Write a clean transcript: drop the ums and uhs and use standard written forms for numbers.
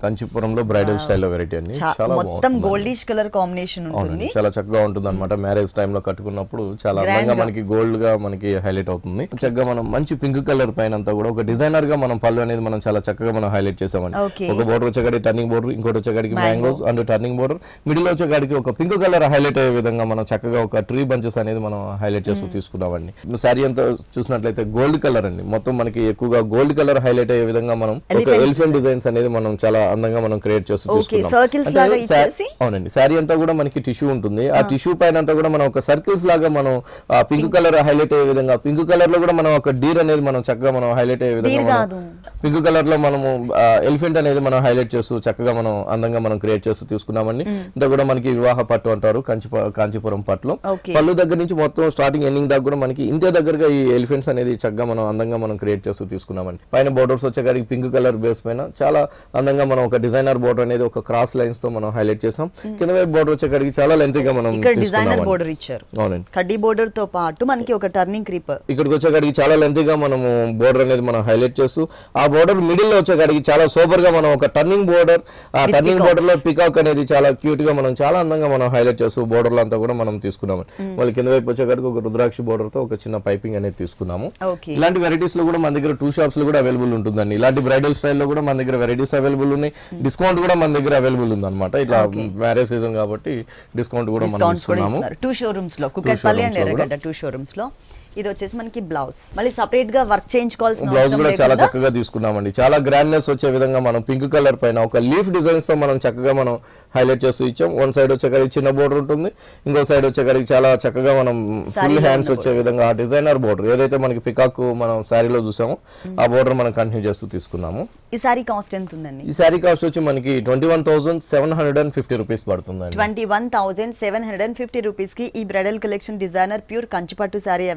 కంచిపురంలో bridal స్టైల్లో variety అండి. చాలా మొత్తం గోల్డిష్ కలర్ కాంబినేషన్ ఉంటుంది. చాలా చక్కగా ఉంటుంది అనమాట. మ్యారేజ్ టైమ్ లో కట్టుకున్నప్పుడు చాలా అందంగా మనకి గోల్డ్ గా మనకి హైలైట్ అవుతుంది. చక్కగా మనం మంచి పింక్ కలర్ పైన అంతా కూడా ఒక డిజైనర్ గా మనం పళ్ళు అనేది మనం చాలా చక్కగా మనం హైలైట్ చేసామండి. ఒక బోర్డర్ వచ్చేకాడికి టర్నింగ్ బోర్డర్, ఇంకోటి వచ్చేకాడికి mangoes and turning border, middle వచ్చేకాడికి ఒక పింక్ కలర్ హైలైట్ అయ్యే విధంగా మనం చక్కగా ఒక ట్రీ బంచెస్ అనేది మనం హైలైట్ చేస్తూ తీసుకున్నామండి. శారీ అంతా చూసినట్లయితే గోల్డ్ కలర్ అండి. మొత్తం మనకి ఎక్కువగా గోల్డ్ కలర్ హైలైట్ అయ్యే విధంగా మనం ఒక ఎలిఫెంట్ డిజైన్స్ అనేది మనం చాలా అందంగా మనం క్రియేట్ చేస్తూ తీసుకున్నాం. అవునండి. శారీ అంతా కూడా మనకి టిష్యూ ఉంటుంది. ఆ టిష్యూ పైన అంతా కూడా మనం ఒక సర్కిల్స్ లాగా మనం ఆ పింక్ కలర్ హైలైట్ అయ్యే విధంగా, పింక్ కలర్ లో కూడా మనం ఒక డీర్ అనేది మనం చక్కగా మనం హైలైట్ అయ్యే విధంగా పింక్ కలర్ లో మనము ఎలిఫెంట్ అనేది మనం హైలైట్ చేస్తూ చక్కగా మనం అందంగా మనం క్రియేట్ చేస్తూ తీసుకున్నామండి. ఇంత కూడా మనకి వివాహ పట్టు అంటారు కాంచీపురం పట్టులో. పళ్ళు దగ్గర నుంచి మొత్తం స్టార్టింగ్ ఎండింగ్ దాకా కూడా మనకి ఇంతే దగ్గరగా ఈ ఎలిఫెంట్స్ అనేది చక్కగా మనం అందంగా మనం క్రియేట్ చేస్తూ తీసుకున్నామండి. పైన బోర్డర్స్ వచ్చేకాడికి పింక్ కలర్ బేస్ పైన చాలా అందంగా మనం ఒక డిజైనర్ బోర్డర్ అనేది ఒక క్రాస్ లైన్స్ తో మనం హైలైట్ చేసాం. కింద వైపు బోర్డర్ వచ్చేకాడికి చాలా లెంత్ గా మనం డిజైనర్ బోర్డర్ ఇచ్చారు. అవునండి. కడ్డీ బోర్డర్ తో పాటు మనకి ఒక టర్నింగ్ క్రీపర్ ఇక్కడికి వచ్చేకాడికి చాలా లెంత్ గా మనము బోర్డర్ అనేది మనం హైలైట్ చేస్తూ, ఆ బోర్డర్ మిడిల్ లో వచ్చేకాడికి చాలా సూపర్ గా మనం ఒక టర్నింగ్ బోర్డర్, ఆ టర్నింగ్ బోర్డర్ లో పికాక్ అనేది చాలా క్యూట్ గా మనం చాలా అందంగా మనం హైలైట్ చేస్తూ బోర్డర్ లో అంతా కూడా మనం తీసుకున్నాము. మళ్ళీ కింద వైపు వచ్చేకాడికి ఒక రుద్రాక్షి బోర్డర్ తో ఒక చిన్న పైపింగ్ అనేది తీసుకున్నాము. ఇలాంటి వెరైటీస్ లో కూడా మన దగ్గర 2 షాప్స్ లో కూడా అవైలబుల్ ఉంటుందండి. ఇలాంటి బ్రైడల్ స్టైల్ లో కూడా మన దగ్గర వెరైటీస్ అవైలబుల్ ఉన్నాయి. డిస్కౌంట్ కూడా మన దగ్గర అవైలబుల్ ఉంది అనమాట. ఇట్లా మ్యారేజ్ సీజన్ కాబట్టి డిస్కౌంట్ కూడా మనం ఇస్తున్నాము. 2 షోరూమ్స్ లో, కుకట్పల్లి అండ్ ఎర్రగడ్డ 2 షోరూమ్స్ లో. ఇది వచ్చేసి మనకి బ్లౌజ్, మళ్ళీ సెపరేట్ గా వర్క్ చేయించుకోవాల్సిన బ్లౌజ్ కూడా చాలా చక్కగా తీసుకున్నామండి. చాలా గ్రాండ్నెస్ వచ్చే విధంగా మనం పింక్ కలర్ పైన ఒక లీఫ్ డిజైన్స్ తో మనం చక్కగా మనం హైలైట్ చేస్తూ ఇచ్చాం. వన్ సైడ్ వచ్చేకాడికి చిన్న బోర్డర్ ఉంటుంది, ఇంకో సైడ్ వచ్చేకాడికి చాలా చక్కగా మనం ఫుల్ హ్యాండ్స్ వచ్చే విధంగా ఆ డిజైనర్ బోర్డర్ ఏదైతే మనకి పికాక్ మనం శారీలో చూసామో ఆ బోర్డర్ మనం కంటిన్యూ చేస్తూ తీసుకున్నాము. ఈ శారీ కాస్ట్ ఎంత ఉందండి? ఈ శారీ కాస్ట్ వచ్చి మనకి 21,750 రూపీస్ పడుతుందండి. 21,750 రూపీస్ కి ఈ బ్రైడల్ కలెక్షన్ డిజైనర్ ప్యూర్ కంచిపట్టు శారీ